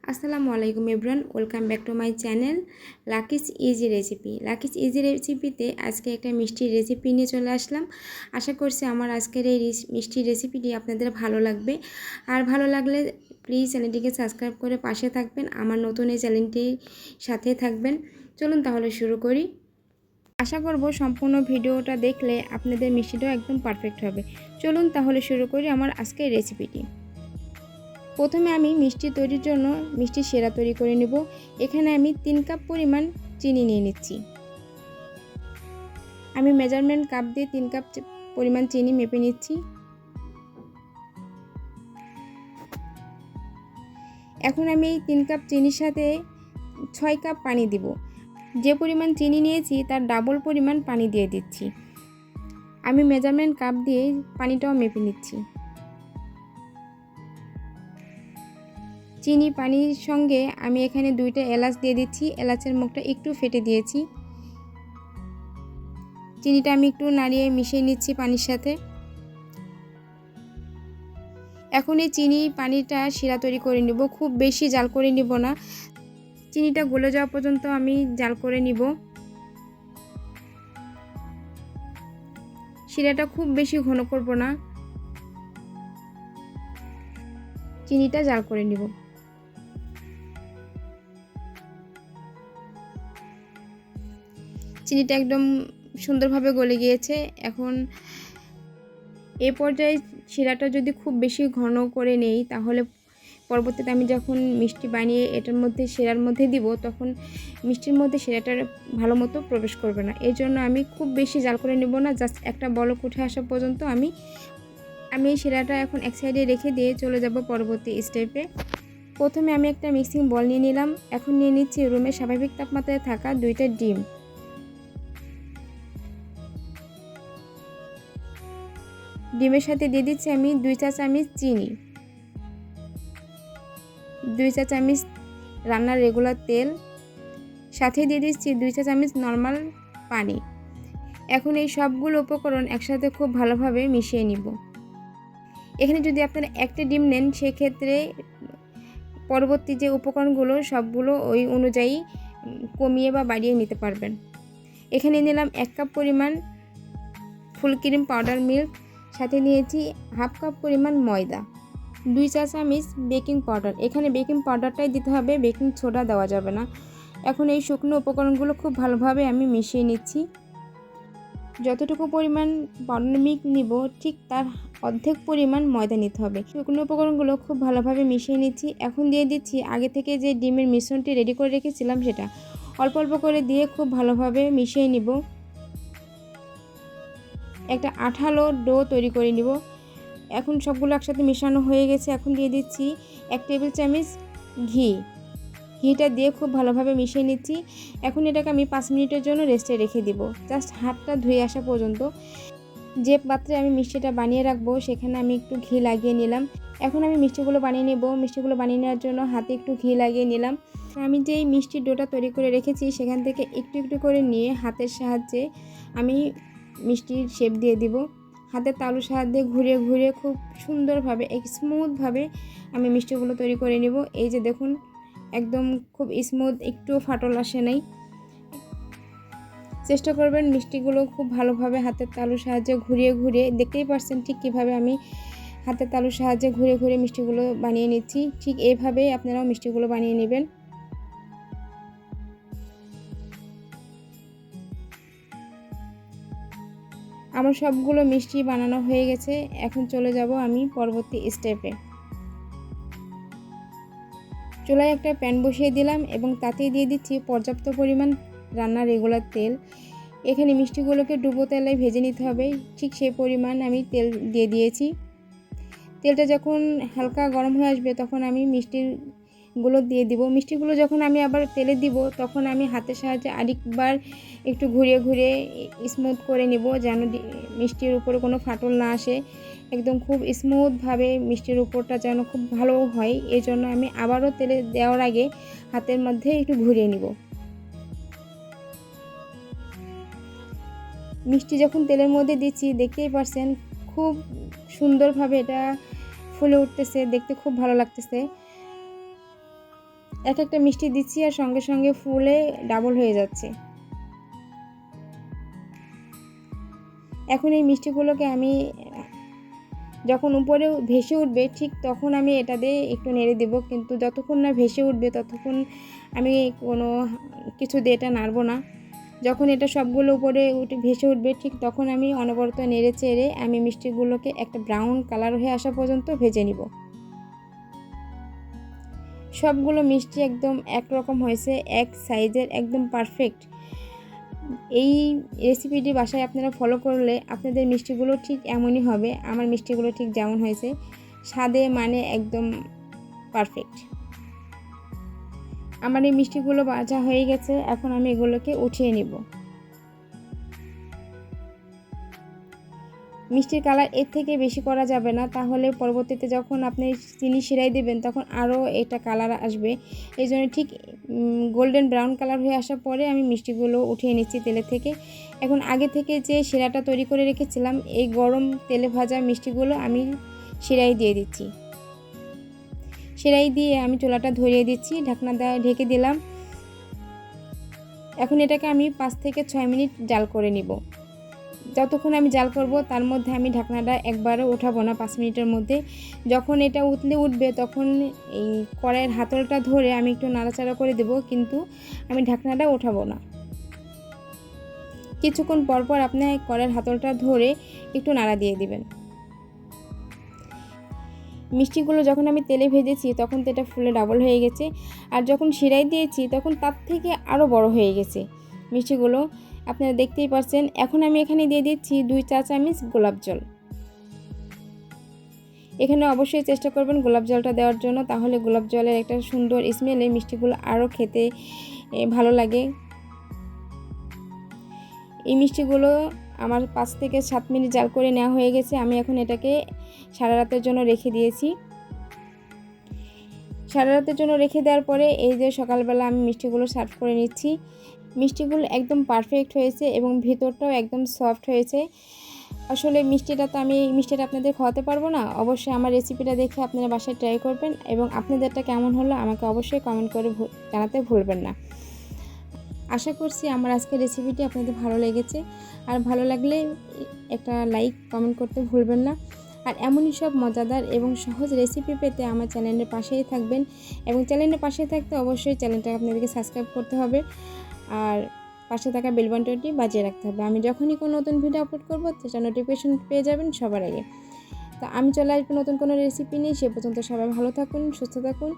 আসসালামু আলাইকুম everyone, welcome back to my channel Lucky's easy recipe. Lucky's easy রেসিপিতে আজকে একটা মিষ্টির রেসিপি নিয়ে চলে আসলাম। আশা করছি আমার আজকের এই মিষ্টির রেসিপিটি আপনাদের ভালো লাগবে। আর ভালো লাগলে প্লিজ চ্যানেলটিকে সাবস্ক্রাইব করে পাশে থাকবেন, আমার নতুন এই চ্যানেলটির সাথে থাকবেন। চলুন তাহলে শুরু করি। আশা করব সম্পূর্ণ ভিডিওটা দেখলে আপনাদের মিষ্টিটাও একদম পারফেক্ট হবে। চলুন তাহলে শুরু করি আমার আজকের রেসিপিটি। প্রথমে আমি মিষ্টি তৈরির জন্য মিষ্টি শিরা তৈরি করে নেব। এখানে আমি 3 কাপ পরিমাণ চিনি নিয়ে নিচ্ছি। আমি মেজারমেন্ট কাপ দিয়ে 3 কাপ পরিমাণ চিনি মেপে নিচ্ছি। এখন আমি এই 3 কাপ চিনির সাথে 6 কাপ পানি দিব। যে পরিমাণ চিনি নিয়েছি তার ডাবল পরিমাণ পানি দিয়ে দিচ্ছি। আমি মেজারমেন্ট কাপ দিয়ে পানিটাও মেপে নিচ্ছি। চিনি পানির সঙ্গে আমি এখানে 2টা এলাচ দিয়ে দিচ্ছি। এলাচের মুখটা একটু ফেটে দিয়েছি। চিনিটা আমি একটু নাড়িয়ে মিশিয়ে নিচ্ছি পানির সাথে। এখন এই চিনি পানিটা শিরা তৈরি করে নিব। খুব বেশি জাল করে নিব না, চিনিটা গলে যাওয়া পর্যন্ত আমি জাল করে নিব। শিরাটা খুব বেশি ঘন করব না, চিনিটা জাল করে নিব। চিনিটা একদম সুন্দরভাবে গলে গিয়েছে। এখন এই পর্যায়ে শিরাটা যদি খুব বেশি ঘন করে নেই তাহলে পরবর্তীতে আমি যখন মিষ্টি বানিয়ে এটার মধ্যে শিরার মধ্যে দিব তখন মিষ্টির মধ্যে শিরাটার ভালো মতো প্রবেশ করবে না। এই জন্য আমি খুব বেশি জাল করে নেব না, জাস্ট একটা বলক উঠে আসা পর্যন্ত আমি এই শিরাটা এখন এক সাইডে রেখে দিয়ে চলে যাব পরবর্তী স্টেপে। প্রথমে আমি একটা মিক্সিং বল নিয়ে নিলাম। এখন নিয়ে নিচ্ছি রুমের স্বাভাবিক তাপমাত্রায় থাকা 2টা ডিম। ডিমের সাথে দিয়ে দিচ্ছি আমি 2 চা চামচ চিনি, 2 চা চামচ রান্নার রেগুলার তেল, সাথে দিয়ে দিচ্ছি 2 চা চামচ নর্মাল পানি। এখন এই সবগুলো উপকরণ একসাথে খুব ভালোভাবে মিশিয়ে নিব। এখানে যদি আপনারা একটা ডিম নেন সেক্ষেত্রে পরবর্তী যে উপকরণগুলো সবগুলো ওই অনুযায়ী কমিয়ে বা বাড়িয়ে নিতে পারবেন। এখানে নিলাম 1 কাপ পরিমাণ ফুল ক্রিম পাউডার মিল্ক, সাথে নিয়েছি হাফ কাপ পরিমাণ ময়দা, 2 চা চামচ বেকিং পাউডার। এখানে বেকিং পাউডারটাই দিতে হবে, বেকিং সোডা দেওয়া যাবে না। এখন এই শুকনো উপকরণগুলো খুব ভালোভাবে আমি মিশিয়ে নিচ্ছি। যতটুকু পরিমাণ পাউডার মিল্ক নিব ঠিক তার অর্ধেক পরিমাণ ময়দা নিতে হবে। শুকনো উপকরণগুলো খুব ভালোভাবে মিশিয়ে নিচ্ছি। এখন দিয়ে দিচ্ছি আগে থেকে যে ডিমের মিশ্রণটি রেডি করে রেখেছিলাম সেটা অল্প অল্প করে দিয়ে খুব ভালোভাবে মিশিয়ে নিব। একটা আঠালো ডো তৈরি করে নিব। এখন সবগুলো একসাথে মেশানো হয়ে গেছে। এখন দিয়ে দিচ্ছি 1 টেবিল চামচ ঘিটা দিয়ে খুব ভালোভাবে মিশিয়ে নিচ্ছি। এখন এটাকে আমি 5 মিনিটের জন্য রেস্টে রেখে দিব, জাস্ট হাতটা ধুয়ে আসা পর্যন্ত। যে পাত্রে আমি মিষ্টিটা বানিয়ে রাখবো সেখানে আমি একটু ঘি লাগিয়ে নিলাম। এখন আমি মিষ্টিগুলো বানিয়ে নেব। মিষ্টিগুলো বানিয়ে নেওয়ার জন্য হাতে একটু ঘি লাগিয়ে নিলাম। আমি যেই মিষ্টির ডোটা তৈরি করে রেখেছি সেখান থেকে একটু একটু করে নিয়ে হাতের সাহায্যে আমি মিষ্টির শেপ দিয়ে দিব। হাতের তালুর সাহায্যে ঘুরিয়ে ঘুরিয়ে খুব সুন্দরভাবে স্মুথভাবে আমি মিষ্টিগুলো তৈরি করে নেব। এই যে দেখুন, একদম খুব স্মুথ, একটু ফাটল আসে নাই। চেষ্টা করবেন মিষ্টিগুলো খুব ভালোভাবে হাতের তালুর সাহায্যে ঘুরিয়ে ঘুরিয়ে, দেখতেই পাচ্ছেন ঠিক কীভাবে আমি হাতের তালুর সাহায্যে ঘুরে ঘুরে মিষ্টিগুলো বানিয়ে নিচ্ছি। ঠিক এইভাবেই আপনারাও মিষ্টিগুলো বানিয়ে নেবেন। আমার সবগুলো মিষ্টি বানানো হয়ে গেছে। এখন চলে যাব আমি পরবর্তী স্টেপে। চুলায় একটা প্যান বসিয়ে দিলাম এবং তাতেই দিয়ে দিচ্ছি পর্যাপ্ত পরিমাণ রান্নার রেগুলার তেল। এখানে মিষ্টিগুলোকে ডুবো তেলে ভেজে নিতে হবে, ঠিক সেই পরিমাণ আমি তেল দিয়ে দিয়েছি। তেলটা যখন হালকা গরম হয়ে আসবে তখন আমি মিষ্টিগুলো দিয়ে দিব। মিষ্টিগুলো যখন আমি আবার তেলে দিব তখন আমি হাতের সাহায্যে আরেকবার একটু ঘুরিয়ে ঘুরিয়ে স্মুথ করে নেব, যেন মিষ্টির উপরে কোনো ফাটল না আসে। একদম খুব স্মুথভাবে মিষ্টির উপরটা যেন খুব ভালো হয়, এই জন্য আমি আবারও তেলে দেওয়ার আগে হাতের মধ্যে একটু ঘুরিয়ে নিব। মিষ্টি যখন তেলের মধ্যে দিচ্ছি দেখতেই পাচ্ছেন খুব সুন্দরভাবে এটা ফুলে উঠতেছে, দেখতে খুব ভালো লাগতেছে। এক একটা মিষ্টি দিচ্ছি আর সঙ্গে সঙ্গে ফুলে ডাবল হয়ে যাচ্ছে। এখন এই মিষ্টিগুলোকে আমি যখন উপরে ভেসে উঠবে ঠিক তখন আমি এটা দিয়ে একটু নেড়ে দেবো, কিন্তু যতক্ষণ না ভেসে উঠবে ততক্ষণ আমি কোনো কিছু দিয়ে এটা নাড়ব না। যখন এটা সবগুলো উপরে ভেসে উঠবে ঠিক তখন আমি অনবরত নেড়ে চেড়ে আমি মিষ্টিগুলোকে একটা ব্রাউন কালার হয়ে আসা পর্যন্ত ভেজে নিব। সবগুলো মিষ্টি একদম একরকম হয়েছে, এক সাইজের, একদম পারফেক্ট। এই রেসিপিটি বাসায় আপনারা ফলো করলে আপনাদের মিষ্টিগুলো ঠিক এমনই হবে। আমার মিষ্টিগুলো ঠিক যেমন হয়েছে, স্বাদে মানে একদম পারফেক্ট। আমার এই মিষ্টিগুলো ভাজা হয়ে গেছে, এখন আমি এগুলোকে উঠিয়ে নিব। মিষ্টির কালার এর থেকে বেশি করা যাবে না, তাহলে পরবর্তীতে যখন আপনি চিনি শিরাই দেবেন তখন আরও এটা কালার আসবে। এই জন্য ঠিক গোল্ডেন ব্রাউন কালার হয়ে আসার পরে আমি মিষ্টিগুলো উঠিয়ে নিচ্ছি তেলে থেকে। এখন আগে থেকে যে শিরাটা তৈরি করে রেখেছিলাম এই গরম তেলে ভাজা মিষ্টিগুলো আমি শিরাই দিয়ে দিচ্ছি। শিরাই দিয়ে আমি চুলাটা ধরিয়ে দিচ্ছি, ঢাকনা দিয়ে ঢেকে দিলাম। এখন এটাকে আমি 5 থেকে 6 মিনিট জাল করে নিব। যতক্ষণ আমি জাল করব তার মধ্যে আমি ঢাকনাটা একবারও উঠাবো না 5 মিনিটের মধ্যে। যখন এটা উঠবে তখন এই কড়াইয়ের হাতলটা ধরে আমি একটু নাড়াচাড়া করে দেব, কিন্তু আমি ঢাকনাটা উঠাবো না। কিছুক্ষণ পরপর আপনি কড়াইয়ের হাতলটা ধরে একটু নাড়া দিয়ে দিবেন। মিষ্টিগুলো যখন আমি তেলে ভেজেছি তখন তো এটা ফুলে ডাবল হয়ে গেছে, আর যখন শিরাই দিয়েছি তখন তার থেকে আরও বড় হয়ে গেছে মিষ্টিগুলো, আপনারা দেখতেই পাচ্ছেন। এখন আমি এখানে দিয়ে দিচ্ছি 2 চা চামচ গোলাপ জল। এখানে অবশ্যই চেষ্টা করবেন গোলাপ জলটা দেওয়ার জন্য, তাহলে গোলাপ জলের একটা সুন্দর স্মেলে মিষ্টিগুলো আরও খেতে ভালো লাগে। এই মিষ্টিগুলো আমার 5 থেকে 7 মিনিট জাল করে নেওয়া হয়ে গেছে। আমি এখন এটাকে সারা রাতের জন্য রেখে দিয়েছি। সারা রাতের জন্য রেখে দেওয়ার পরে এই যে সকালবেলা আমি মিষ্টিগুলো সার্ভ করে নিচ্ছি। মিষ্টিগুলো একদম পারফেক্ট হয়েছে এবং ভেতরটাও একদম সফট হয়েছে। আসলে মিষ্টিটা আপনাদের খাওয়াতে পারবো না, অবশ্যই আমার রেসিপিটা দেখে আপনারা বাসায় ট্রাই করবেন এবং আপনাদেরটা কেমন হলো আমাকে অবশ্যই কমেন্ট করে জানাতে ভুলবেন না। আশা করছি আমার আজকের রেসিপিটি আপনাদের ভালো লেগেছে, আর ভালো লাগলে একটা লাইক কমেন্ট করতে ভুলবেন না। আর এমনই সব মজাদার এবং সহজ রেসিপি পেতে আমার চ্যানেলের পাশেই থাকবেন, এবং চ্যানেলের পাশে থাকতে অবশ্যই চ্যানেলটা আপনাদেরকে সাবস্ক্রাইব করতে হবে আর পাশে থাকা বেল বাটনটি বাজিয়ে রাখতে হবে। আমি যখনই কোনো নতুন ভিডিও আপলোড করব সেটা নোটিফিকেশন পেয়ে যাবেন সবার আগে। তো আমি চলে আসবো নতুন কোনো রেসিপি নিয়ে। সে পর্যন্ত সবাই ভালো থাকুন, সুস্থ থাকুন।